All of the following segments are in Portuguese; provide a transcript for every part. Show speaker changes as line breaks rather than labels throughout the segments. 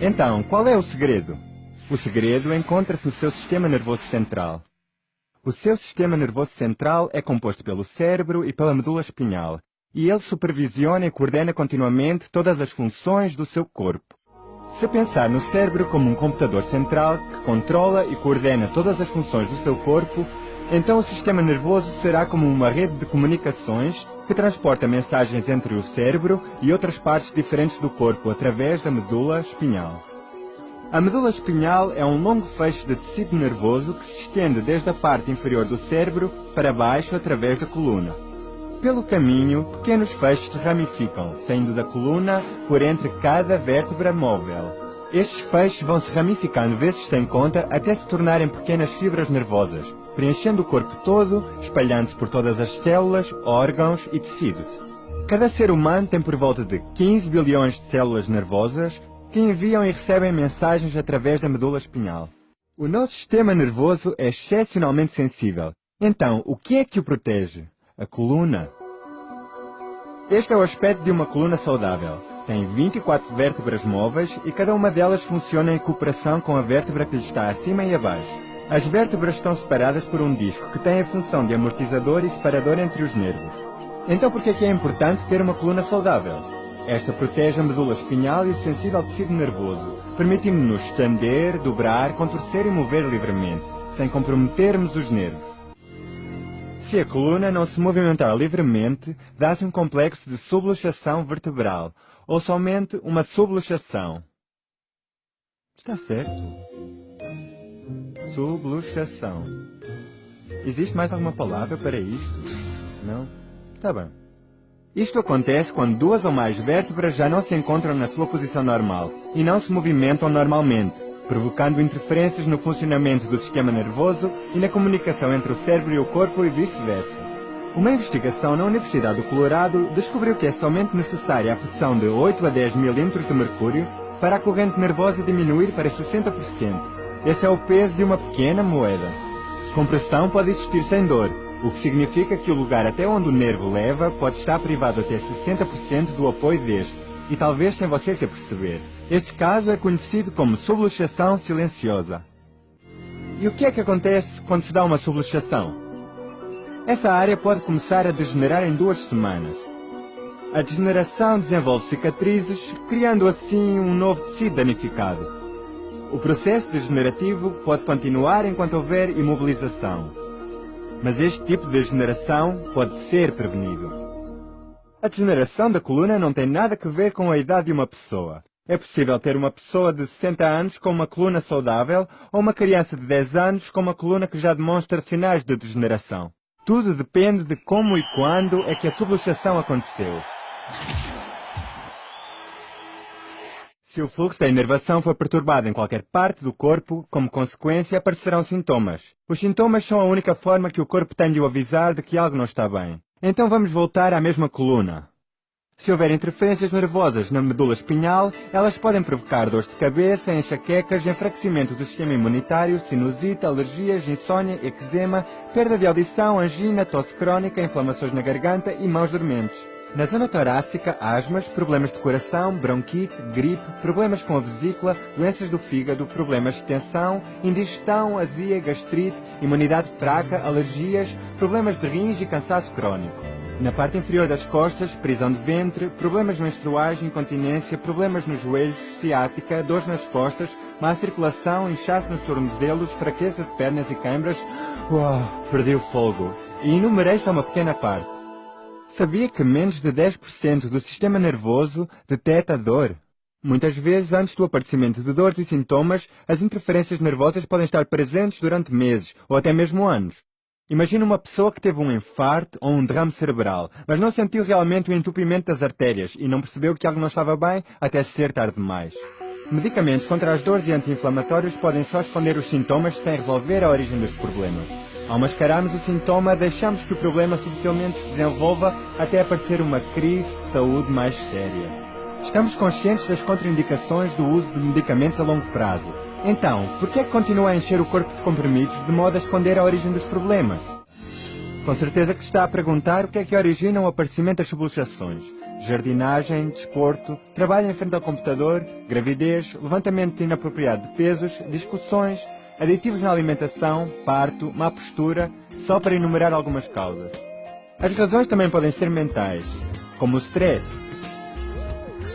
Então, qual é o segredo? O segredo encontra-se no seu sistema nervoso central. O seu sistema nervoso central é composto pelo cérebro e pela medula espinhal, e ele supervisiona e coordena continuamente todas as funções do seu corpo. Se pensar no cérebro como um computador central que controla e coordena todas as funções do seu corpo, então o sistema nervoso será como uma rede de comunicações que transporta mensagens entre o cérebro e outras partes diferentes do corpo através da medula espinhal. A medula espinhal é um longo feixe de tecido nervoso que se estende desde a parte inferior do cérebro para baixo através da coluna. Pelo caminho, pequenos feixes se ramificam, saindo da coluna por entre cada vértebra móvel. Estes feixes vão se ramificando vezes sem conta até se tornarem pequenas fibras nervosas, preenchendo o corpo todo, espalhando-se por todas as células, órgãos e tecidos. Cada ser humano tem por volta de 15 bilhões de células nervosas que enviam e recebem mensagens através da medula espinhal. O nosso sistema nervoso é excepcionalmente sensível. Então, o que é que o protege? A coluna. Este é o aspecto de uma coluna saudável. Tem 24 vértebras móveis e cada uma delas funciona em cooperação com a vértebra que lhe está acima e abaixo. As vértebras estão separadas por um disco que tem a função de amortizador e separador entre os nervos. Então por que é importante ter uma coluna saudável? Esta protege a medula espinhal e o sensível tecido nervoso, permitindo-nos estender, dobrar, contorcer e mover livremente, sem comprometermos os nervos. Se a coluna não se movimentar livremente, dá-se um complexo de subluxação vertebral, ou somente uma subluxação. Está certo? Subluxação. Existe mais alguma palavra para isto? Não? Está bem. Isto acontece quando duas ou mais vértebras já não se encontram na sua posição normal e não se movimentam normalmente, provocando interferências no funcionamento do sistema nervoso e na comunicação entre o cérebro e o corpo e vice-versa. Uma investigação na Universidade do Colorado descobriu que é somente necessária a pressão de 8 a 10 milímetros de mercúrio para a corrente nervosa diminuir para 60%. Esse é o peso de uma pequena moeda. Compressão pode existir sem dor, o que significa que o lugar até onde o nervo leva pode estar privado até 60% do apoio deste, e talvez sem você se aperceber. Este caso é conhecido como subluxação silenciosa. E o que é que acontece quando se dá uma subluxação? Essa área pode começar a degenerar em 2 semanas. A degeneração desenvolve cicatrizes, criando assim um novo tecido danificado. O processo degenerativo pode continuar enquanto houver imobilização. Mas este tipo de degeneração pode ser prevenido. A degeneração da coluna não tem nada a ver com a idade de uma pessoa. É possível ter uma pessoa de 60 anos com uma coluna saudável ou uma criança de 10 anos com uma coluna que já demonstra sinais de degeneração. Tudo depende de como e quando é que a subluxação aconteceu. Se o fluxo da inervação for perturbado em qualquer parte do corpo, como consequência aparecerão sintomas. Os sintomas são a única forma que o corpo tem de o avisar de que algo não está bem. Então vamos voltar à mesma coluna. Se houver interferências nervosas na medula espinhal, elas podem provocar dores de cabeça, enxaquecas, enfraquecimento do sistema imunitário, sinusite, alergias, insônia, eczema, perda de audição, angina, tosse crónica, inflamações na garganta e mãos dormentes. Na zona torácica, asmas, problemas de coração, bronquite, gripe, problemas com a vesícula, doenças do fígado, problemas de tensão, indigestão, azia, gastrite, imunidade fraca, alergias, problemas de rins e cansaço crónico. Na parte inferior das costas, prisão de ventre, problemas menstruais, incontinência, problemas nos joelhos, ciática, dores nas costas, má circulação, inchaço nos tornozelos, fraqueza de pernas e câimbras. Uau, perdi o fogo. E enumerei só uma pequena parte. Sabia que menos de 10% do sistema nervoso detecta dor? Muitas vezes, antes do aparecimento de dores e sintomas, as interferências nervosas podem estar presentes durante meses ou até mesmo anos. Imagina uma pessoa que teve um infarto ou um derrame cerebral, mas não sentiu realmente o entupimento das artérias e não percebeu que algo não estava bem até ser tarde demais. Medicamentos contra as dores e anti-inflamatórios podem só esconder os sintomas sem resolver a origem dos problemas. Ao mascararmos o sintoma, deixamos que o problema subtilmente se desenvolva até aparecer uma crise de saúde mais séria. Estamos conscientes das contraindicações do uso de medicamentos a longo prazo. Então, por que é que continua a encher o corpo de comprimidos de modo a esconder a origem dos problemas? Com certeza que está a perguntar o que é que origina o aparecimento das subluxações. jardinagem, desporto, trabalho em frente ao computador, gravidez, levantamento inapropriado de pesos, discussões, aditivos na alimentação, parto, má postura, só para enumerar algumas causas. As razões também podem ser mentais, como o stress.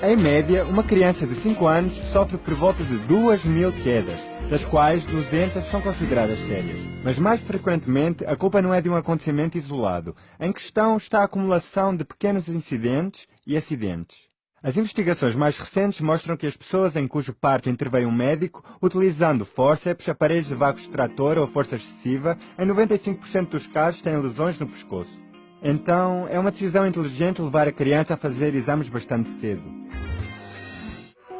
Em média, uma criança de 5 anos sofre por volta de 2.000 quedas, das quais 200 são consideradas sérias. Mas mais frequentemente, a culpa não é de um acontecimento isolado. Em questão está a acumulação de pequenos incidentes e acidentes. As investigações mais recentes mostram que as pessoas em cujo parto interveio um médico, utilizando fórceps, aparelhos de vácuo extrator ou força excessiva, em 95% dos casos têm lesões no pescoço. Então, é uma decisão inteligente levar a criança a fazer exames bastante cedo.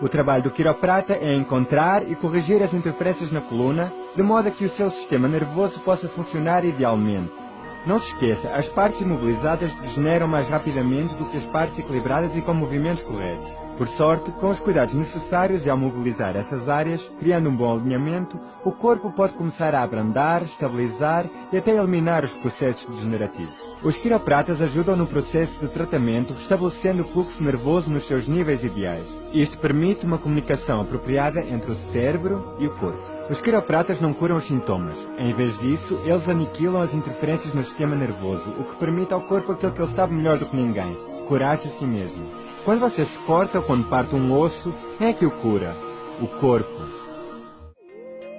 O trabalho do quiroprata é encontrar e corrigir as interferências na coluna, de modo a que o seu sistema nervoso possa funcionar idealmente. Não se esqueça, as partes imobilizadas degeneram mais rapidamente do que as partes equilibradas e com movimentos corretos. Por sorte, com os cuidados necessários e ao mobilizar essas áreas, criando um bom alinhamento, o corpo pode começar a abrandar, estabilizar e até eliminar os processos degenerativos. Os quiropratas ajudam no processo de tratamento, estabelecendo o fluxo nervoso nos seus níveis ideais. Isto permite uma comunicação apropriada entre o cérebro e o corpo. Os quiropratas não curam os sintomas. Em vez disso, eles aniquilam as interferências no sistema nervoso, o que permite ao corpo aquilo que ele sabe melhor do que ninguém: curar-se a si mesmo. Quando você se corta ou quando parte um osso, quem é que o cura? O corpo.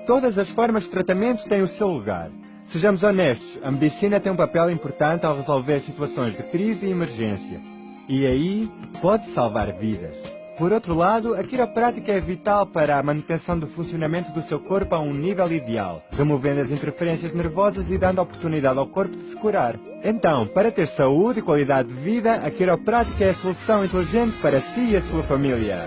Todas as formas de tratamento têm o seu lugar. Sejamos honestos, a medicina tem um papel importante ao resolver situações de crise e emergência. E aí, pode salvar vidas. Por outro lado, a quiroprática é vital para a manutenção do funcionamento do seu corpo a um nível ideal, removendo as interferências nervosas e dando a oportunidade ao corpo de se curar. Então, para ter saúde e qualidade de vida, a quiroprática é a solução inteligente para si e a sua família.